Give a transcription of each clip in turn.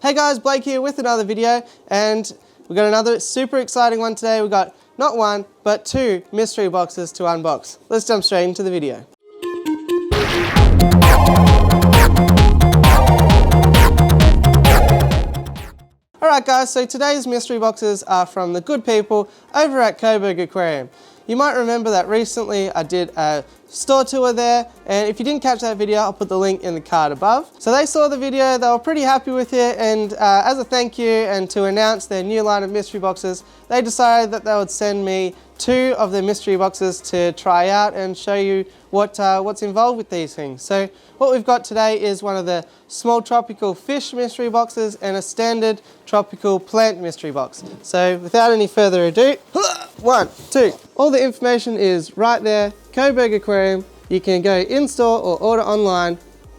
Hey guys, Blake here with another video, and we've got another super exciting one today. We've got not one, but two mystery boxes to unbox. Let's jump straight into the video. Alright guys, so today's mystery boxes are from the good people over at Coburg Aquarium. You might remember that recently I did a store tour there, and if you didn't catch that video, I'll put the link in the card above. So they saw the video, they were pretty happy with it, and as a thank you and to announce their new line of mystery boxes, they decided that they would send me two of the mystery boxes to try out and show you what's involved with these things. So what we've got today is one of the small tropical fish mystery boxes and a standard tropical plant mystery box. So without any further ado, 1, 2. All the information is right there, Coburg Aquarium. You can go in-store or order online.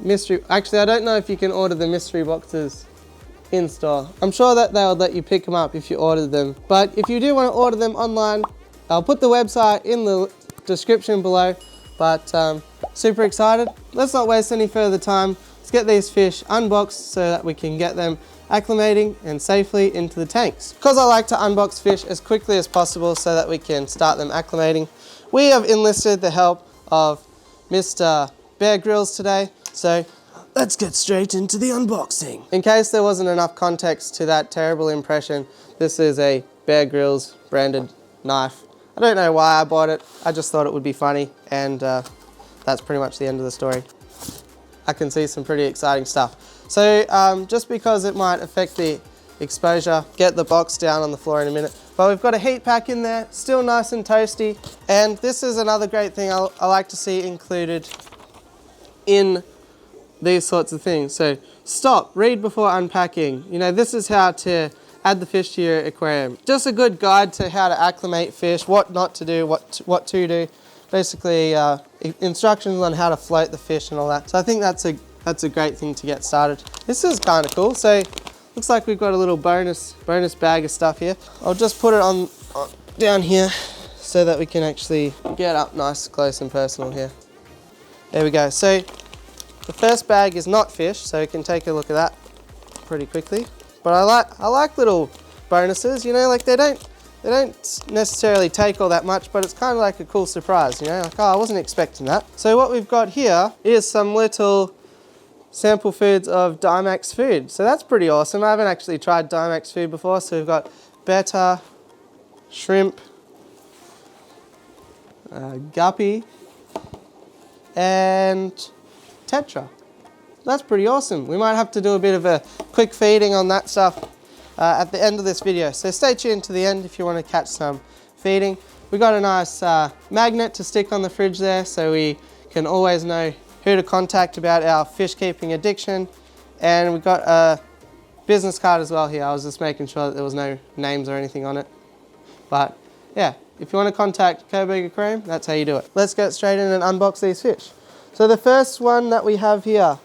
Actually, I don't know if you can order the mystery boxes in-store. I'm sure that they would let you pick them up if you ordered them. But if you do want to order them online, I'll put the website in the description below. But super excited. Let's not waste any further time. Let's get these fish unboxed so that we can get them acclimating and safely into the tanks. Because I like to unbox fish as quickly as possible so that we can start them acclimating, we have enlisted the help of Mr. Bear Grylls today. So let's get straight into the unboxing. In case there wasn't enough context to that terrible impression, this is a Bear Grylls branded knife. I don't know why I bought it. I just thought it would be funny, and that's pretty much the end of the story. I can see some pretty exciting stuff. So just because it might affect the exposure, get the box down on the floor in a minute. But we've got a heat pack in there, still nice and toasty. And this is another great thing I like to see included in these sorts of things. So stop, read before unpacking. You know, this is how to add the fish to your aquarium. Just a good guide to how to acclimate fish, what not to do, what to do. Basically instructions on how to float the fish and all that. So I think that's a great thing to get started. This is kind of cool. So looks like we've got a little bonus bag of stuff here. I'll just put it on down here so that we can actually get up nice, close and personal here. There we go. So the first bag is not fish, so we can take a look at that pretty quickly. But I like little bonuses, you know, like they don't necessarily take all that much, but it's kind of like a cool surprise, you know, like, oh, I wasn't expecting that. So what we've got here is some little sample foods of Dimax food. So that's pretty awesome. I haven't actually tried Dimax food before. So we've got betta, shrimp, guppy, and tetra. That's pretty awesome. We might have to do a bit of a quick feeding on that stuff at the end of this video. So stay tuned to the end if you want to catch some feeding. We got a nice magnet to stick on the fridge there so we can always know who to contact about our fish keeping addiction. And we've got a business card as well here. I was just making sure that there was no names or anything on it. But yeah, if you want to contact Coburg Aquarium, that's how you do it. Let's get straight in and unbox these fish. So the first one that we have here,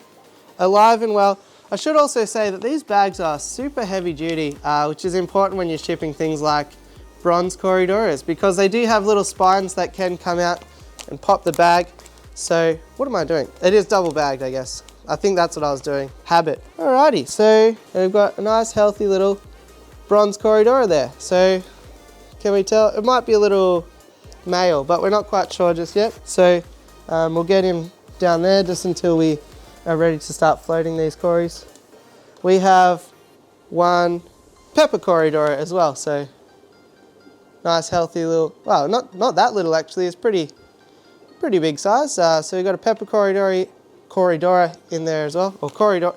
alive and well. I should also say that these bags are super heavy duty, which is important when you're shipping things like bronze Corydoras, because they do have little spines that can come out and pop the bag. So what am I doing? It is double bagged, I guess. I think that's what I was doing. Habit. Alrighty, so we've got a nice healthy little bronze Corydora there. So can we tell? It might be a little male, but we're not quite sure just yet. So we'll get him down there just until we are ready to start floating these cories. We have one pepper Corydora as well, so nice healthy little, well, not that little actually, it's pretty big size. So we've got a pepper Corydora in there as well, or Corydora.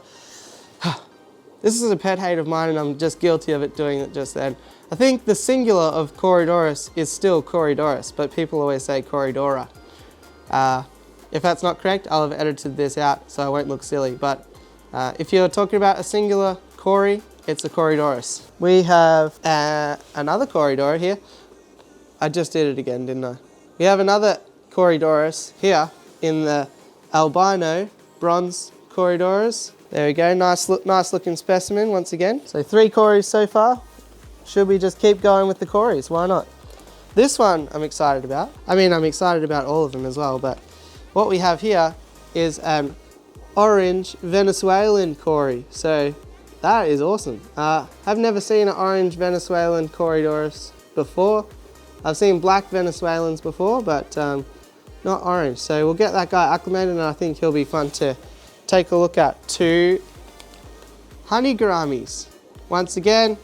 This is a pet hate of mine and I'm just guilty of doing it just then. I think the singular of Corydoras is still Corydoras, but people always say Corydora. If that's not correct, I'll have edited this out so I won't look silly. But if you're talking about a singular Cory, it's a Corydoras. We have another Corydora here. I just did it again, didn't I? We have another Corydoras here in the albino bronze Corydoras. There we go, nice looking specimen once again. So 3 cories so far. Should we just keep going with the cories? Why not? This one I'm excited about. I mean, I'm excited about all of them as well, but what we have here is an orange Venezuelan cory. So That is awesome. I've never seen an orange Venezuelan Corydoras before. I've seen black Venezuelans before, but not orange. So we'll get that guy acclimated, and I think he'll be fun to take a look at. 2 honey gouramis. Once again,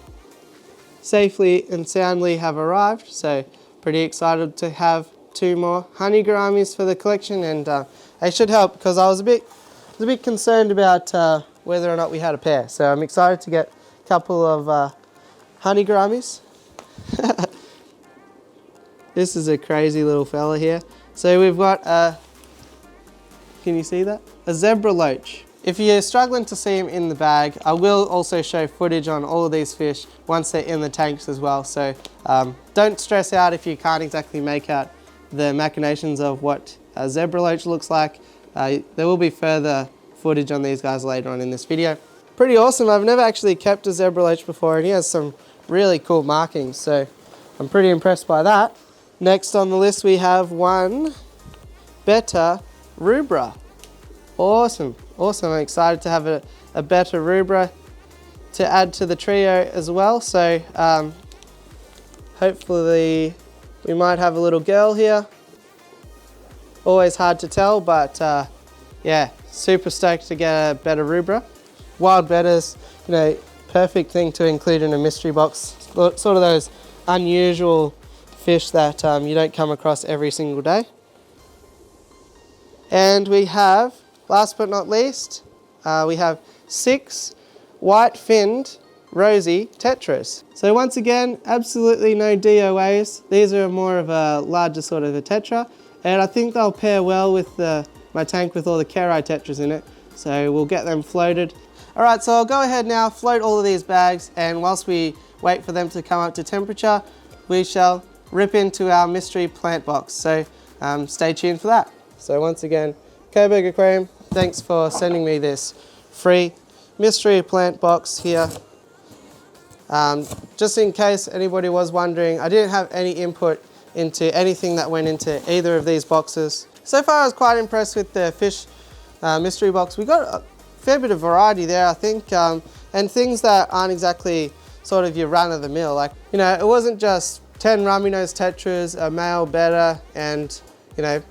safely and soundly have arrived. So pretty excited to have 2 more honey gouramis for the collection, and they should help because I was a bit concerned about whether or not we had a pair. So I'm excited to get a couple of honey gouramis. This is a crazy little fella here. So we've got can you see that? A zebra loach. If you're struggling to see him in the bag, I will also show footage on all of these fish once they're in the tanks as well. So don't stress out if you can't exactly make out the machinations of what a zebra loach looks like. There will be further footage on these guys later on in this video. Pretty awesome. I've never actually kept a zebra loach before, and he has some really cool markings, so I'm pretty impressed by that. Next on the list we have 1 betta rubra. Awesome, awesome. I'm excited to have a betta rubra to add to the trio as well. So hopefully we might have a little girl here. Always hard to tell, but yeah, super stoked to get a betta rubra. Wild bettas, you know, perfect thing to include in a mystery box. Sort of those unusual fish that you don't come across every single day. And we have, last but not least, we have 6 white-finned rosy tetras. So once again, absolutely no DOAs. These are more of a larger sort of a tetra, and I think they'll pair well with my tank with all the Kerai tetras in it. So we'll get them floated. All right, so I'll go ahead now, float all of these bags, and whilst we wait for them to come up to temperature, we shall rip into our mystery plant box. So stay tuned for that. So once again, Coburg Aquarium, thanks for sending me this free mystery plant box here. Just in case anybody was wondering, I didn't have any input into anything that went into either of these boxes. So far I was quite impressed with the fish mystery box. We got a fair bit of variety there, I think, and things that aren't exactly sort of your run-of-the-mill. Like, you know, it wasn't just 10 rummy nose tetras, a male betta, and, you know,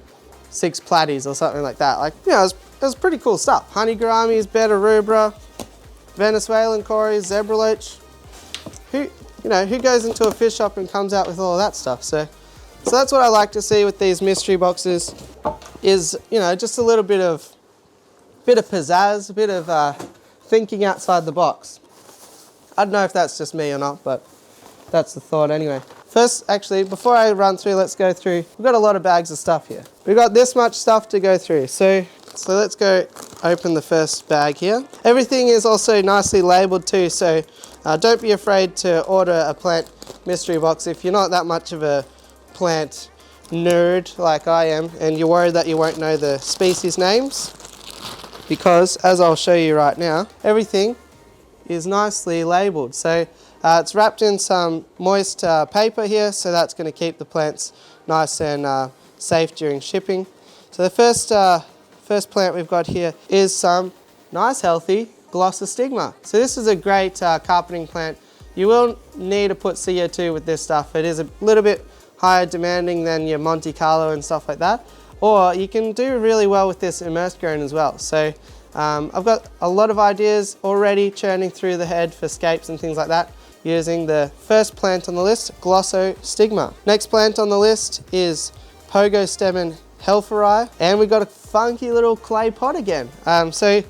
6 platies or something like that. Like, you know, it was pretty cool stuff. Honey gouramis, betta rubra, Venezuelan cories, zebra loach. Who goes into a fish shop and comes out with all of that stuff? So that's what I like to see with these mystery boxes, is, you know, just a little bit of pizzazz, a bit of thinking outside the box. I don't know if that's just me or not, but that's the thought anyway. First, actually, before I run through, let's go through. We've got a lot of bags of stuff here. We've got this much stuff to go through. So let's go open the first bag here. Everything is also nicely labeled too, so don't be afraid to order a plant mystery box if you're not that much of a plant nerd like I am, and you're worried that you won't know the species names, because as I'll show you right now, everything is nicely labeled. So it's wrapped in some moist paper here, so that's going to keep the plants nice and safe during shipping. So the first plant we've got here is some nice healthy glossostigma. So this is a great carpeting plant. You will need to put CO2 with this stuff. It is a little bit higher demanding than your Monte Carlo and stuff like that. Or you can do really well with this immersed grown as well. So I've got a lot of ideas already churning through the head for scapes and things like that, using the first plant on the list, glossostigma. Next plant on the list is Pogostemon helferi, and we've got a funky little clay pot again. So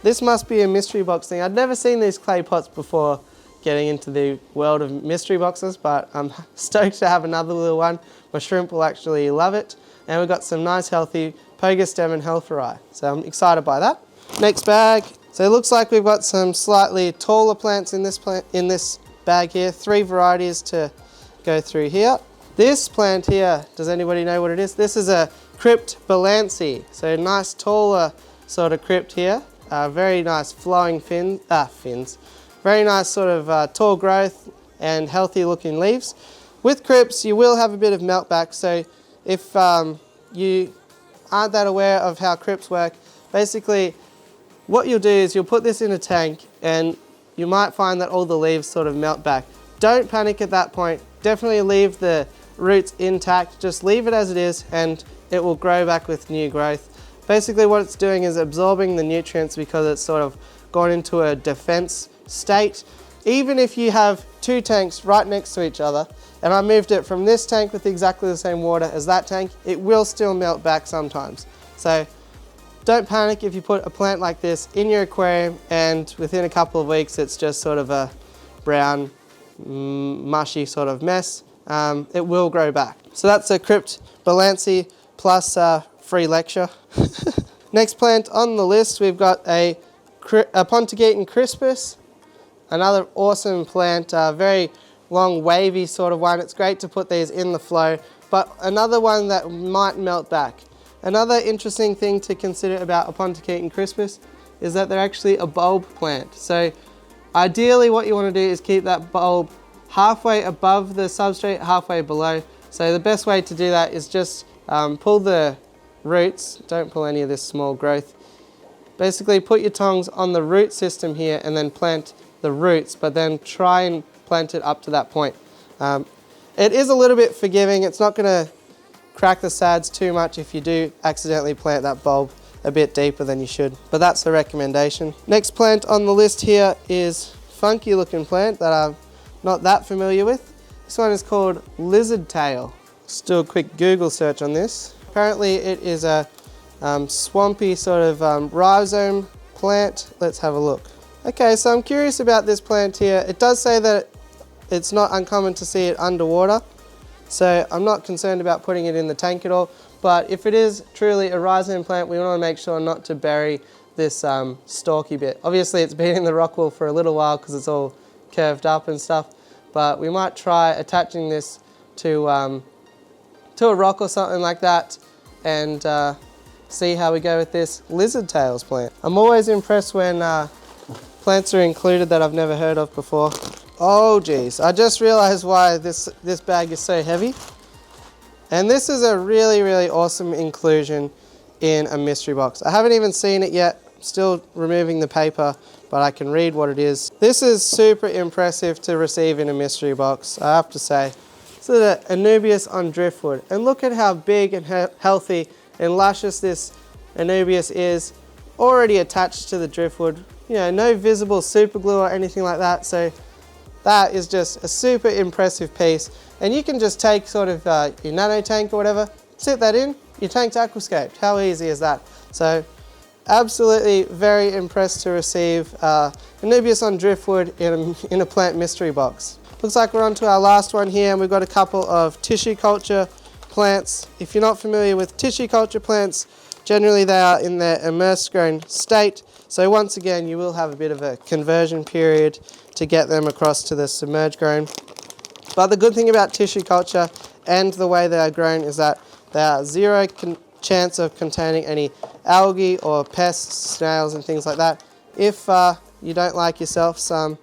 this must be a mystery box thing. I'd never seen these clay pots before getting into the world of mystery boxes, but I'm stoked to have another little one. My shrimp will actually love it. And we've got some nice healthy Pogostemon helferi. So I'm excited by that. Next bag. So it looks like we've got some slightly taller plants in this bag here. 3 varieties to go through here. This plant here, does anybody know what it is? This is a crypt balancy. So nice taller sort of crypt here. Very nice flowing fins. Very nice sort of tall growth and healthy looking leaves. With crypts, you will have a bit of melt back. So if you aren't that aware of how crypts work, basically what you'll do is you'll put this in a tank, and you might find that all the leaves sort of melt back. Don't panic at that point. Definitely leave the roots intact. Just leave it as it is and it will grow back with new growth. Basically what it's doing is absorbing the nutrients because it's sort of gone into a defense state. Even if you have two tanks right next to each other, and I moved it from this tank with exactly the same water as that tank, it will still melt back sometimes. So don't panic if you put a plant like this in your aquarium and within a couple of weeks it's just sort of a brown, mushy sort of mess. It will grow back. So that's a Crypt Balancy plus free lecture. Next plant on the list, we've got a Pontigeton crispus. Another awesome plant, very long wavy sort of one. It's great to put these in the flow, but another one that might melt back. Another interesting thing to consider about a Pontigeton crispus is that they're actually a bulb plant. So ideally what you want to do is keep that bulb halfway above the substrate, halfway below. So the best way to do that is just pull the roots, don't pull any of this small growth. Basically put your tongs on the root system here and then plant the roots, but then try and plant it up to that point. It is a little bit forgiving. It's not going to crack the sads too much if you do accidentally plant that bulb a bit deeper than you should, but that's the recommendation. Next plant on the list here is funky looking plant that I'm not that familiar with. This one is called lizard tail. Let's do a quick Google search on this. Apparently it is a swampy sort of rhizome plant. Let's have a look. Okay, so I'm curious about this plant here. It does say that it's not uncommon to see it underwater, so I'm not concerned about putting it in the tank at all, but if it is truly a rhizome plant, we want to make sure not to bury this stalky bit. Obviously it's been in the rock wool for a little while because it's all curved up and stuff, but we might try attaching this to a rock or something like that and see how we go with this lizard tails plant. I'm always impressed when plants are included that I've never heard of before. Oh geez, I just realized why this bag is so heavy. And this is a really, really awesome inclusion in a mystery box. I haven't even seen it yet, still removing the paper, but I can read what it is. This is super impressive to receive in a mystery box, I have to say. This is an Anubias on driftwood, and look at how big and healthy and luscious this Anubias is, already attached to the driftwood. You know, no visible super glue or anything like that, so that is just a super impressive piece. And you can just take sort of your nano tank or whatever, sit that in, your tank's aquascaped. How easy is that? So absolutely very impressed to receive Anubias on driftwood in a plant mystery box. Looks like we're on to our last one here, and we've got a couple of tissue culture plants. If you're not familiar with tissue culture plants, generally they are in their immersed grown state. So once again, you will have a bit of a conversion period to get them across to the submerged grown. But the good thing about tissue culture and the way they are grown is that they are zero chance of containing any algae or pests, snails and things like that, if you don't like yourself some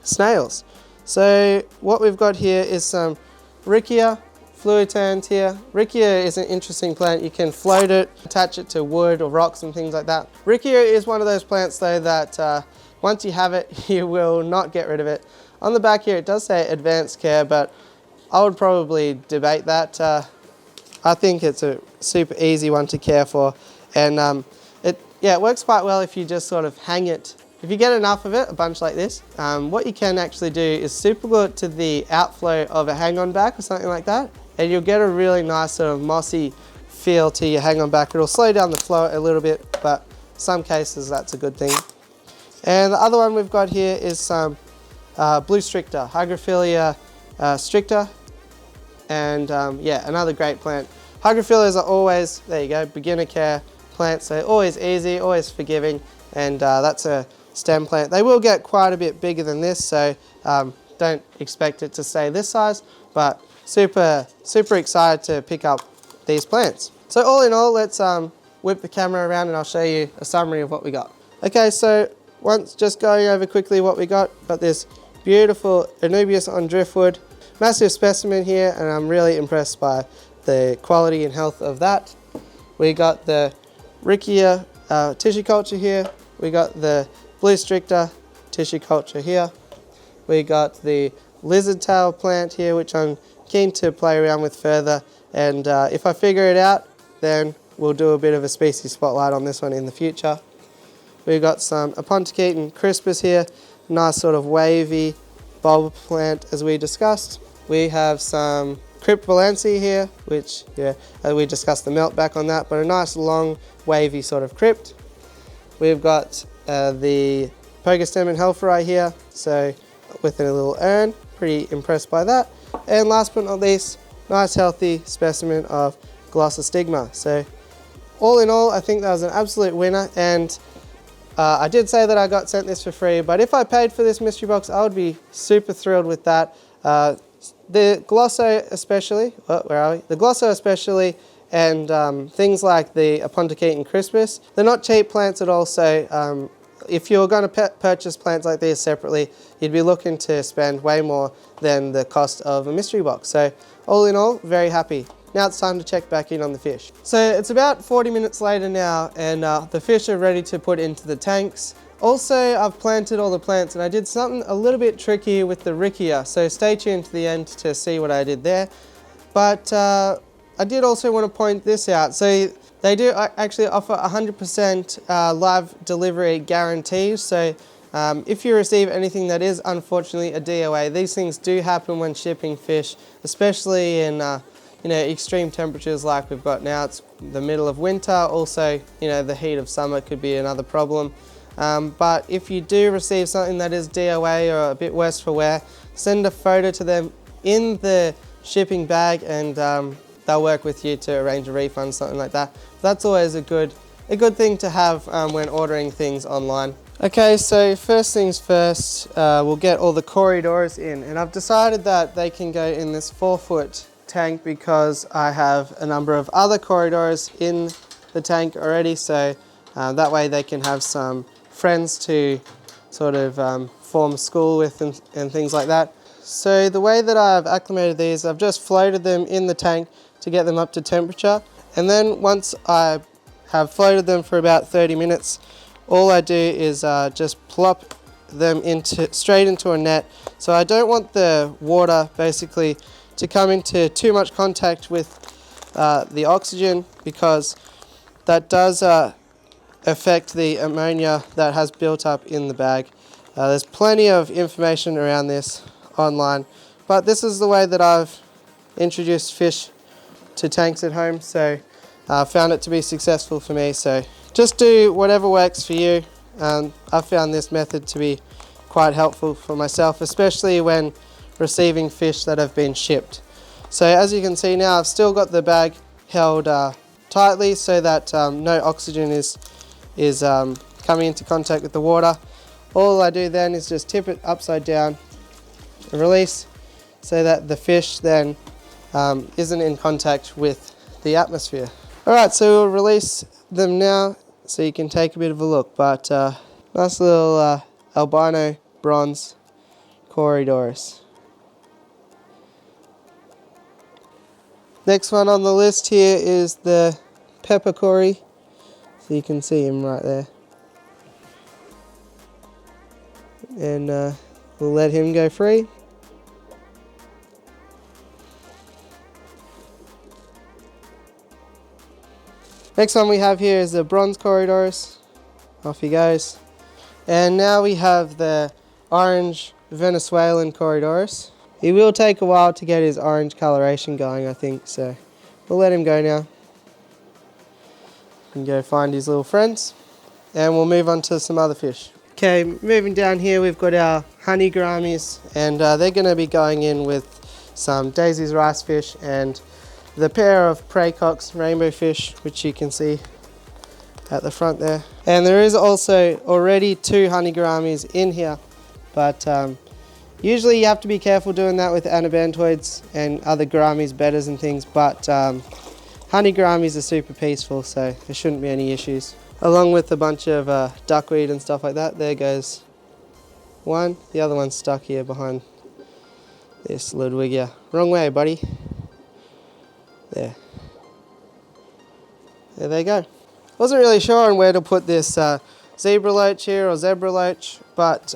snails. So what we've got here is some Riccia fluitans here. Riccia is an interesting plant. You can float it, attach it to wood or rocks and things like that. Riccia is one of those plants though that once you have it, you will not get rid of it. On the back here it does say advanced care, but I would probably debate that. I think it's a super easy one to care for, and it works quite well if you just sort of hang it. If you get enough of it, a bunch like this, what you can actually do is super glue it to the outflow of a hang-on back or something like that, and you'll get a really nice sort of mossy feel to your hang-on back. It'll slow down the flow a little bit, but in some cases that's a good thing. And the other one we've got here is some blue stricta, Hygrophila stricta, and another great plant. Hygrophilias are always, there you go, beginner care plants. They're always easy, always forgiving, and that's a stem plant. They will get quite a bit bigger than this, so don't expect it to stay this size, but super excited to pick up these plants. So all in all, let's whip the camera around and I'll show you a summary of what we got. Okay, so once just going over quickly what we got this beautiful Anubias on driftwood, massive specimen here, and I'm really impressed by the quality and health of that. We got the Riccia tissue culture here, we got the blue stricta tissue culture here. We got the lizard tail plant here, which I'm keen to play around with further, and if I figure it out, then we'll do a bit of a species spotlight on this one in the future. We've got some Aponticate crispus here, nice sort of wavy bulb plant as we discussed. We have some Crypt Valency here, which, we discussed the melt back on that, but a nice long wavy sort of crypt. We've got the Pogostemon helferi here, so within a little urn, pretty impressed by that. And last but not least, nice healthy specimen of Glossostigma. So all in all, I think that was an absolute winner, and I did say that I got sent this for free, but if I paid for this mystery box, I would be super thrilled with that. The Glosso especially, where are we? The Glosso especially, and things like the Aponticate crispus, they're not cheap plants at all, so if you're going to purchase plants like these separately, you'd be looking to spend way more than the cost of a mystery box. So all in all, very happy. Now it's time to check back in on the fish. So it's about 40 minutes later now, and the fish are ready to put into the tanks. Also, I've planted all the plants, and I did something a little bit tricky with the Riccia, so stay tuned to the end to see what I did there. But I did also want to point this out. So they do actually offer 100% live delivery guarantees. So if you receive anything that is unfortunately a DOA, these things do happen when shipping fish, especially in extreme temperatures like we've got now. It's the middle of winter. Also, the heat of summer could be another problem. But if you do receive something that is DOA or a bit worse for wear, send a photo to them in the shipping bag, and they'll work with you to arrange a refund, something like that. That's always a good thing to have when ordering things online. Okay, so first things first, we'll get all the corridors in, and I've decided that they can go in this 4-foot tank because I have a number of other corridors in the tank already, so that way they can have some friends to sort of form school with and things like that. So the way that I've acclimated these, I've just floated them in the tank to get them up to temperature, and then once I have floated them for about 30 minutes, all I do is just plop them straight into a net. So I don't want the water basically to come into too much contact with the oxygen, because that does affect the ammonia that has built up in the bag. There's plenty of information around this online, but this is the way that I've introduced fish to tanks at home, so I found it to be successful for me. So just do whatever works for you. I found this method to be quite helpful for myself, especially when receiving fish that have been shipped. So as you can see now, I've still got the bag held tightly so that no oxygen is coming into contact with the water. All I do then is just tip it upside down and release, so that the fish then isn't in contact with the atmosphere. Alright, so we'll release them now so you can take a bit of a look, but nice little albino bronze Corydoras. Next one on the list here is the pepper cory, so you can see him right there. And we'll let him go free. Next one we have here is the bronze Corydoras. Off he goes. And now we have the orange Venezuelan Corydoras. He will take a while to get his orange coloration going, I think, so we'll let him go now. And go find his little friends. And we'll move on to some other fish. Okay, moving down here we've got our honey gouramis, and they're going to be going in with some Daisy's rice fish and the pair of Praecox rainbow fish, which you can see at the front there. And there is also already 2 honey gouramis in here, but usually you have to be careful doing that with anabantoids and other gouramis, bedders and things, but honey gouramis are super peaceful, so there shouldn't be any issues. Along with a bunch of duckweed and stuff like that. There goes one. The other one's stuck here behind this Ludwigia. Wrong way, buddy. There they go. Wasn't really sure on where to put this zebra loach here or zebra loach, but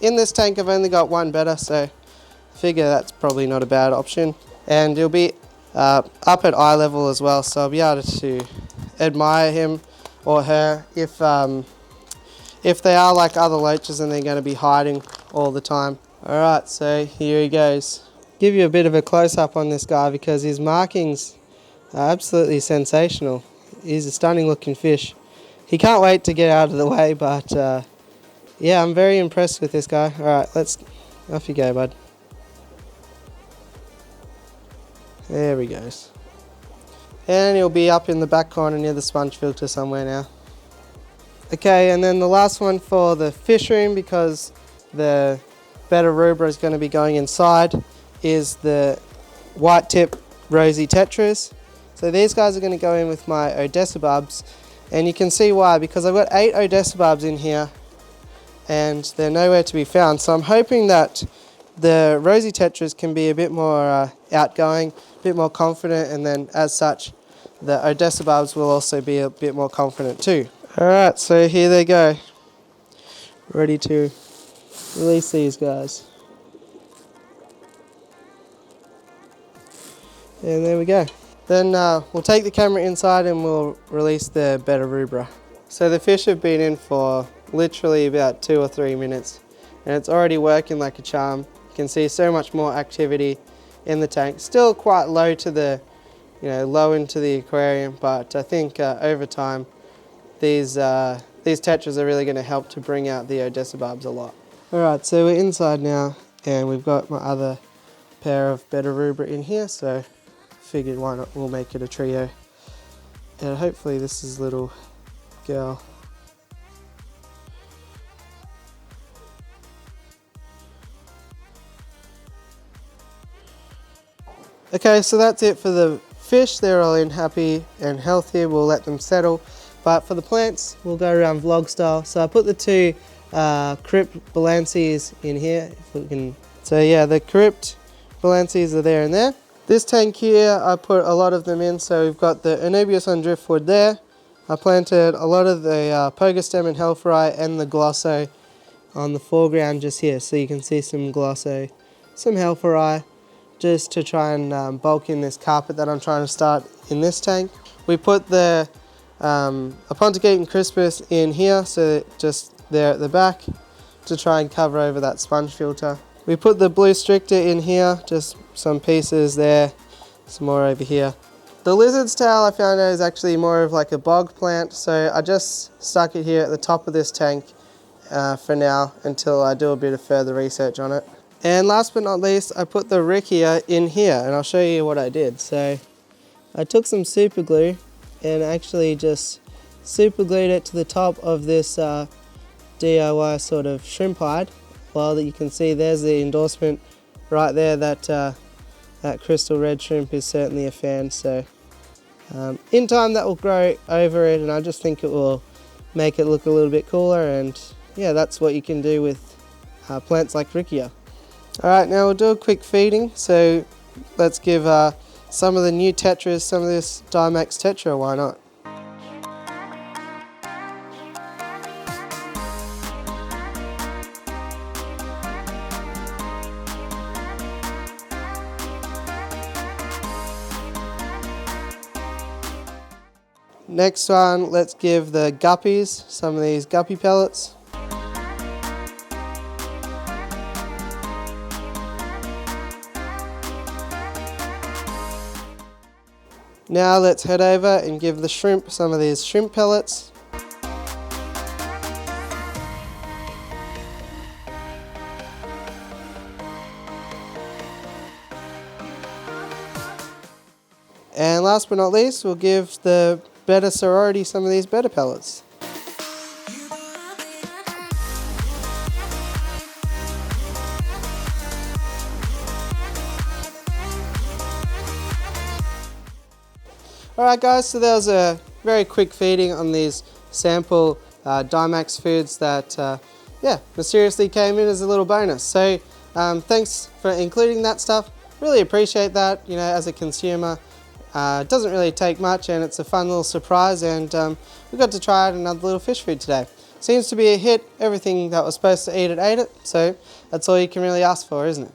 in this tank I've only got one betta, so I figure that's probably not a bad option. And he'll be up at eye level as well, so I'll be able to admire him or her if they are like other loaches and they're going to be hiding all the time. Alright, so here he goes. Give you a bit of a close-up on this guy because his markings are absolutely sensational. He's a stunning looking fish. He can't wait to get out of the way, but yeah, I'm very impressed with this guy. Alright, off you go, bud. There he goes. And he'll be up in the back corner near the sponge filter somewhere now. Okay, and then the last one for the fish room, because the betta rubra is going to be going inside, is the white tip rosy tetras. So these guys are going to go in with my odesibarbs, and you can see why, because I've got 8 odesibarbs in here and they're nowhere to be found. So I'm hoping that the rosy tetras can be a bit more outgoing, a bit more confident, and then as such the odesibarbs will also be a bit more confident too. Alright, so here they go, ready to release these guys. And there we go. Then we'll take the camera inside and we'll release the betta rubra. So the fish have been in for literally about 2 or 3 minutes and it's already working like a charm. You can see so much more activity in the tank. Still quite low to the, low into the aquarium, but I think over time these tetras are really going to help to bring out the odesibarbs a lot. Alright, so we're inside now and we've got my other pair of betta rubra in here, so figured why not, we'll make it a trio. And hopefully this is little girl. Okay, so that's it for the fish. They're all in happy and healthy. We'll let them settle. But for the plants, we'll go around vlog style. So I put the 2 crypt balances in here. If we can. So yeah, the crypt balances are there and there. This tank here, I put a lot of them in. So we've got the Anubias on driftwood there. I planted a lot of the Pogostem and Helphori and the Glosso on the foreground just here. So you can see some Glosso, some Helphori, just to try and bulk in this carpet that I'm trying to start in this tank. We put the Aponticate and Crispus in here, so just there at the back to try and cover over that sponge filter. We put the blue stricta in here, just some pieces there, some more over here. The lizard's tail I found out is actually more of like a bog plant, so I just stuck it here at the top of this tank for now until I do a bit of further research on it. And last but not least, I put the Riccia in here, and I'll show you what I did. So I took some super glue and actually just super glued it to the top of this DIY sort of shrimp hide. Well, that you can see there's the endorsement right there that that crystal red shrimp is certainly a fan. So in time that will grow over it, and I just think it will make it look a little bit cooler. And yeah, that's what you can do with plants like Riccia. Alright, now we'll do a quick feeding. So let's give some of the new tetras some of this Dimax tetra, why not? Next one, let's give the guppies some of these guppy pellets. Now let's head over and give the shrimp some of these shrimp pellets. And last but not least, we'll give the betta sorority some of these betta pellets. Alright guys, so that was a very quick feeding on these sample Dimax foods that yeah, mysteriously came in as a little bonus. So thanks for including that stuff. Really appreciate that, as a consumer. It doesn't really take much and it's a fun little surprise, and we got to try out another little fish food today. Seems to be a hit. Everything that was supposed to eat it ate it, so that's all you can really ask for, isn't it?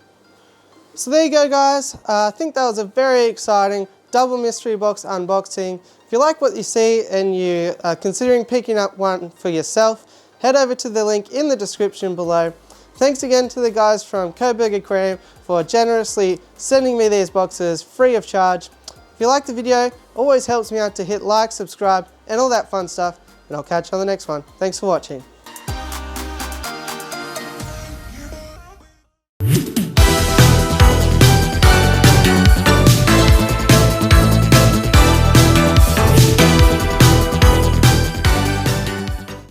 So there you go, guys. I think that was a very exciting double mystery box unboxing. If you like what you see and you are considering picking up one for yourself, head over to the link in the description below. Thanks again to the guys from Coburg Aquarium for generously sending me these boxes free of charge. If you liked the video, always helps me out to hit like, subscribe, and all that fun stuff, and I'll catch you on the next one. Thanks for watching.